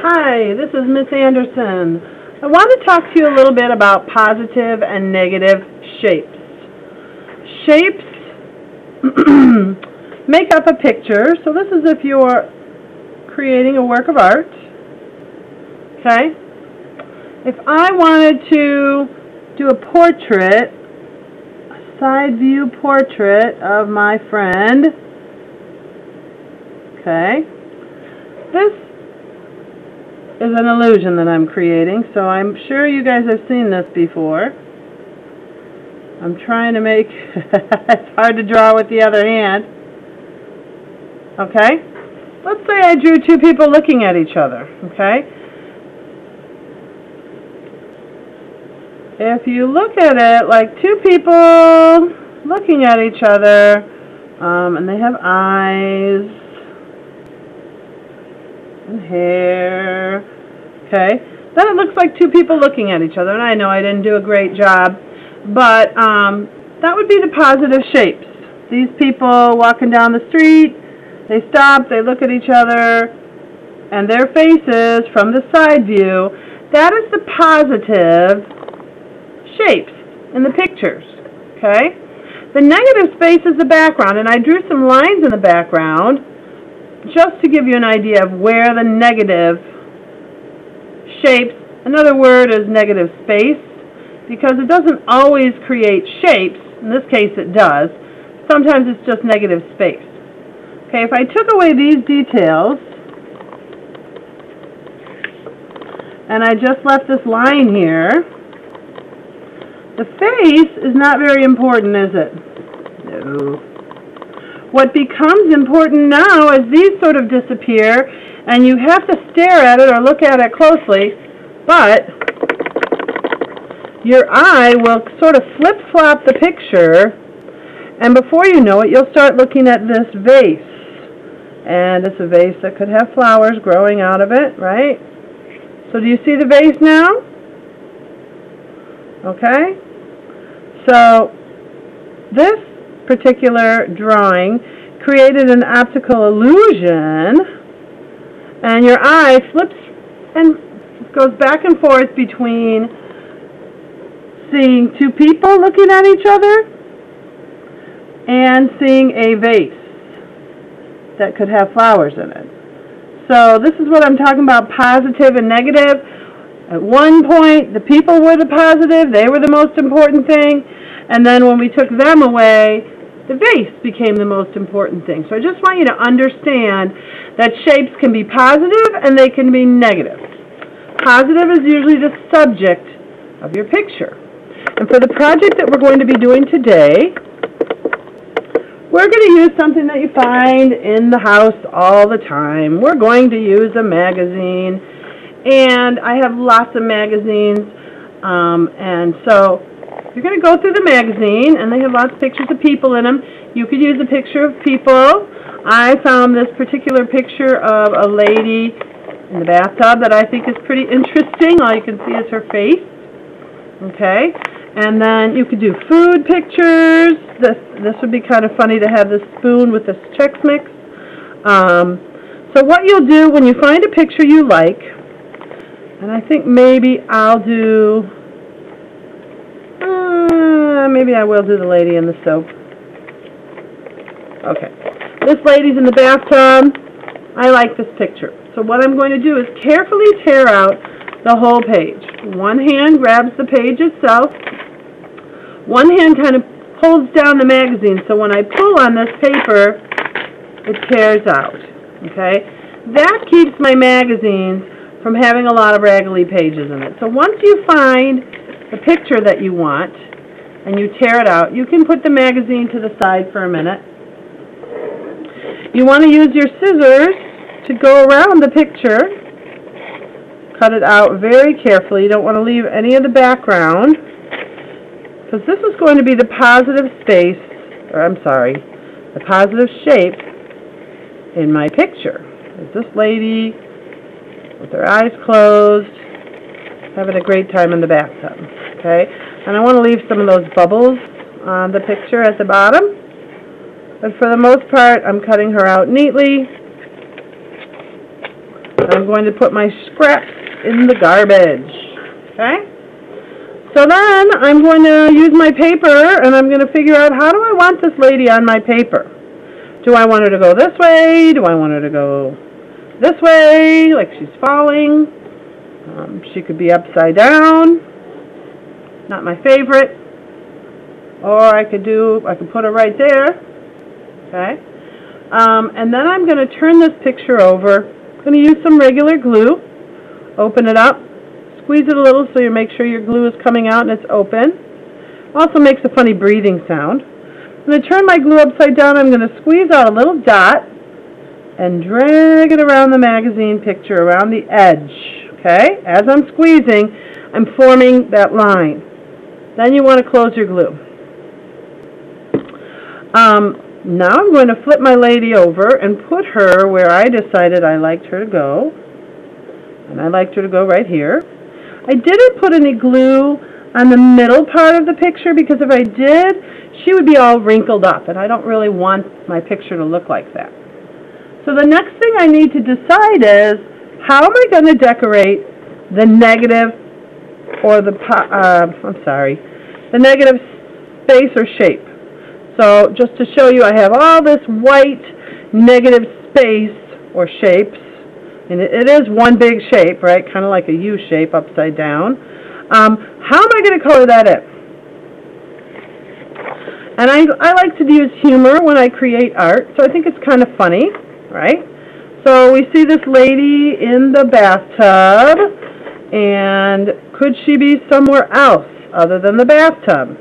Hi, this is Miss Anderson. I want to talk to you a little bit about positive and negative shapes. Shapes make up a picture, so this is if you're creating a work of art. Okay? If I wanted to do a portrait, a side view portrait of my friend, okay, this is an illusion that I'm creating, so I'm sure you guys have seen this before. I'm trying to make it's hard to draw with the other hand. Okay? Let's say I drew two people looking at each other. Okay? If you look at it like two people looking at each other, and they have eyes and hair, okay, then it looks like two people looking at each other. And I know I didn't do a great job, but that would be the positive shapes. These people walking down the street, they stop, they look at each other, and their faces from the side view, that is the positive shapes in the pictures, okay? The negative space is the background, and I drew some lines in the background just to give you an idea of where the negative shapes, another word is negative space, because it doesn't always create shapes. In this case it does. Sometimes it's just negative space. Okay, if I took away these details and I just left this line here, the face is not very important, is it? No. What becomes important now is these sort of disappear, and you have to stare at it or look at it closely, but your eye will sort of flip-flop the picture, and before you know it, you'll start looking at this vase. And it's a vase that could have flowers growing out of it, right? So do you see the vase now? Okay? So this particular drawing created an optical illusion, and your eye flips and goes back and forth between seeing two people looking at each other and seeing a vase that could have flowers in it. So this is what I'm talking about, positive and negative. At one point, the people were the positive, they were the most important thing, and then when we took them away, the vase became the most important thing. So I just want you to understand that shapes can be positive and they can be negative. Positive is usually the subject of your picture. And for the project that we're going to be doing today, we're going to use something that you find in the house all the time. We're going to use a magazine, and I have lots of magazines, and so you're going to go through the magazine, and they have lots of pictures of people in them. You could use a picture of people. I found this particular picture of a lady in the bathtub that I think is pretty interesting. All you can see is her face. Okay, and then you could do food pictures. This would be kind of funny to have this spoon with this Chex Mix. So what you'll do when you find a picture you like, and I think maybe I'll do, maybe I will do the lady in the soap. Okay, this lady's in the bathtub. I like this picture. So what I'm going to do is carefully tear out the whole page. One hand grabs the page itself. One hand kind of holds down the magazine, so when I pull on this paper, it tears out. Okay? That keeps my magazine from having a lot of raggedy pages in it. So once you find the picture that you want and you tear it out, you can put the magazine to the side for a minute. You want to use your scissors to go around the picture. Cut it out very carefully. You don't want to leave any of the background, because this is going to be the positive space, or I'm sorry, the positive shape in my picture. Is this lady with her eyes closed, having a great time in the bathtub. Okay? And I want to leave some of those bubbles on the picture at the bottom. But for the most part, I'm cutting her out neatly. I'm going to put my scraps in the garbage. Okay? So then I'm going to use my paper and I'm going to figure out, how do I want this lady on my paper? Do I want her to go this way? Do I want her to go this way, like she's falling? She could be upside down. Not my favorite. Or I could put her right there. Okay? And then I'm going to turn this picture over. I'm going to use some regular glue. Open it up. Squeeze it a little so you make sure your glue is coming out and it's open. Also makes a funny breathing sound. I'm going to turn my glue upside down. I'm going to squeeze out a little dot and drag it around the magazine picture, around the edge. Okay? As I'm squeezing, I'm forming that line. Then you want to close your glue. Now I'm going to flip my lady over and put her where I decided I liked her to go. And I liked her to go right here. I didn't put any glue on the middle part of the picture because if I did, she would be all wrinkled up, and I don't really want my picture to look like that. So the next thing I need to decide is, how am I going to decorate the negative or the negative space or shape? So just to show you, I have all this white negative space or shapes. And it is one big shape, right? Kind of like a U shape upside down. How am I going to color that in? And I like to use humor when I create art, so I think it's kind of funny, right? So we see this lady in the bathtub, and could she be somewhere else other than the bathtub?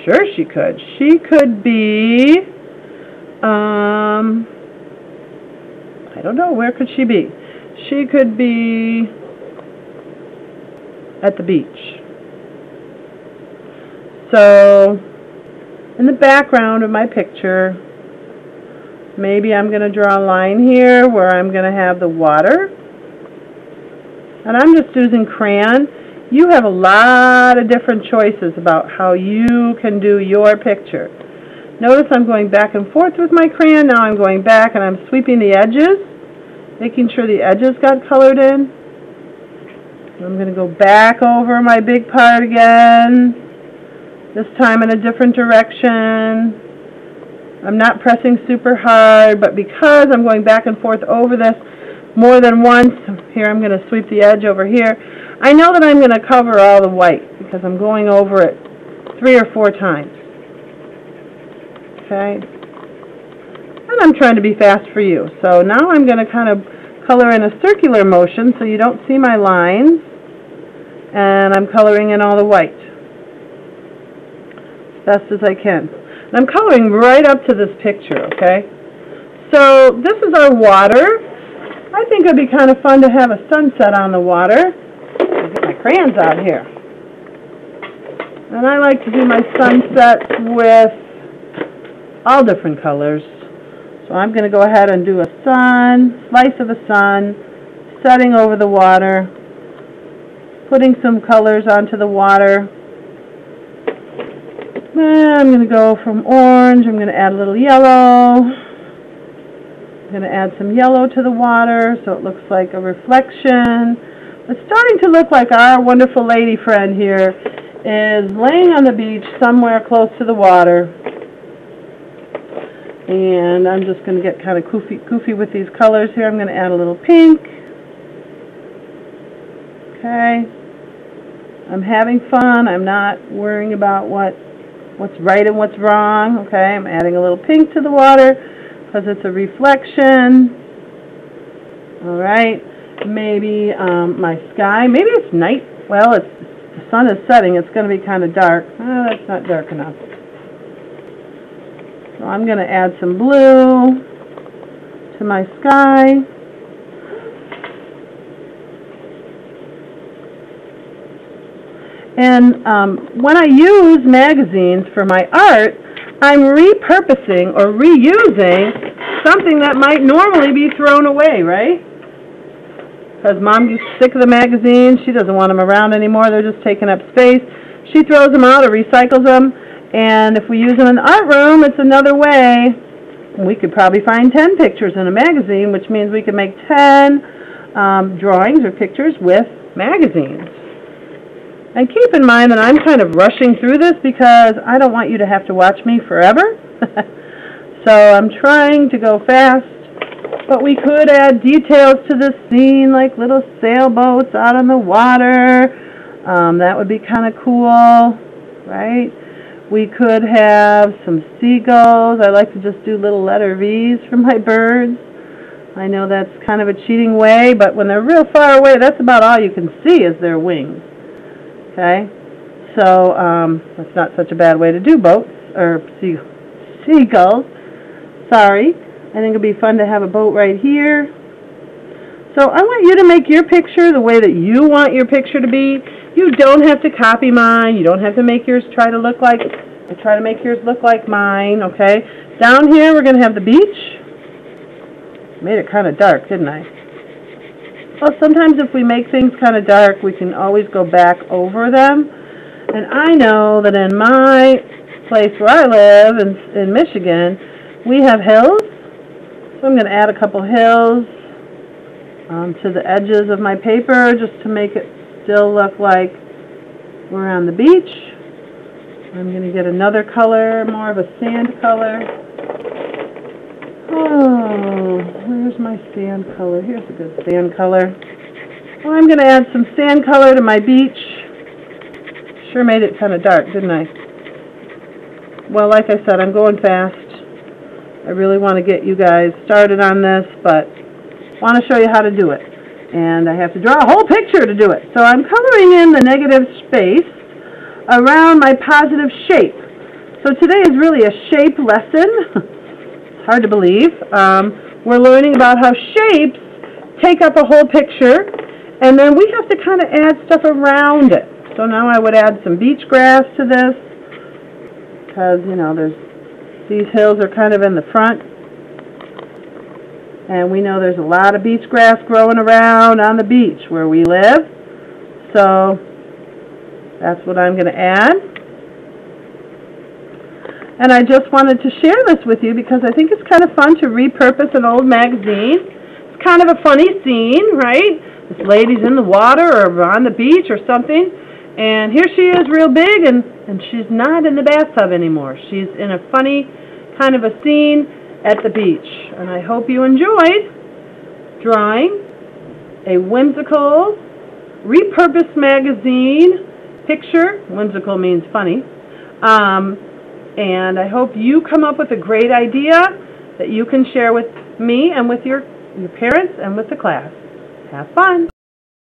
Sure she could. She could be, I don't know, where could she be? She could be at the beach. So, in the background of my picture, maybe I'm going to draw a line here where I'm going to have the water. And I'm just using crayon. You have a lot of different choices about how you can do your picture. Notice I'm going back and forth with my crayon. Now I'm going back and I'm sweeping the edges, making sure the edges got colored in. I'm going to go back over my big part again, this time in a different direction. I'm not pressing super hard, but because I'm going back and forth over this more than once, here I'm going to sweep the edge over here. I know that I'm going to cover all the white because I'm going over it 3 or 4 times. Okay? And I'm trying to be fast for you. So now I'm going to kind of color in a circular motion so you don't see my lines. And I'm coloring in all the white as best as I can. And I'm coloring right up to this picture, okay? So this is our water. I think it would be kind of fun to have a sunset on the water. I'll get my crayons out here. And I like to do my sunsets with all different colors. So I'm going to go ahead and do a slice of a sun, setting over the water, putting some colors onto the water. And I'm going to go from orange, I'm going to add a little yellow. I'm going to add some yellow to the water so it looks like a reflection. It's starting to look like our wonderful lady friend here is laying on the beach somewhere close to the water. And I'm just going to get kind of goofy with these colors here. I'm going to add a little pink. Okay. I'm having fun. I'm not worrying about what's right and what's wrong. Okay. I'm adding a little pink to the water because it's a reflection. All right. Maybe my sky. Maybe it's night. Well, the sun is setting. It's going to be kind of dark. Oh, that's not dark enough. So I'm going to add some blue to my sky. And when I use magazines for my art, I'm repurposing or reusing something that might normally be thrown away, right? Because Mom gets sick of the magazines. She doesn't want them around anymore. They're just taking up space. She throws them out or recycles them. And if we use them in the art room, it's another way. We could probably find 10 pictures in a magazine, which means we could make 10 drawings or pictures with magazines. And keep in mind that I'm kind of rushing through this because I don't want you to have to watch me forever. So I'm trying to go fast, but we could add details to this scene like little sailboats out on the water. That would be kind of cool, right? We could have some seagulls. I like to just do little letter V's for my birds. I know that's kind of a cheating way, but when they're real far away, that's about all you can see is their wings. Okay? So, that's not such a bad way to do boats, or seagulls. Sorry. I think it'll be fun to have a boat right here. So I want you to make your picture the way that you want your picture to be. You don't have to copy mine. You don't have to make yours try to make yours look like mine, okay? Down here we're going to have the beach. Made it kind of dark, didn't I? Well, sometimes if we make things kind of dark, we can always go back over them. And I know that in my place where I live, in Michigan, we have hills. So I'm going to add a couple hills to the edges of my paper just to make it still look like we're on the beach. I'm going to get another color, more of a sand color. Oh, where's my sand color? Here's a good sand color. Well, I'm going to add some sand color to my beach. Sure made it kind of dark, didn't I? Well, like I said, I'm going fast. I really want to get you guys started on this, but I want to show you how to do it. And I have to draw a whole picture to do it. So I'm coloring in the negative space around my positive shape. So today is really a shape lesson. It's hard to believe. We're learning about how shapes take up a whole picture, and then we have to kind of add stuff around it. So now I would add some beach grass to this, because, you know, these hills are kind of in the front. And we know there's a lot of beach grass growing around on the beach where we live. So that's what I'm going to add. And I just wanted to share this with you because I think it's kind of fun to repurpose an old magazine. It's kind of a funny scene, right? This lady's in the water or on the beach or something. And here she is real big, and she's not in the bathtub anymore. She's in a funny kind of a scene at the beach. And I hope you enjoyed drawing a whimsical, repurposed magazine picture. Whimsical means funny. And I hope you come up with a great idea that you can share with me and with your parents and with the class. Have fun.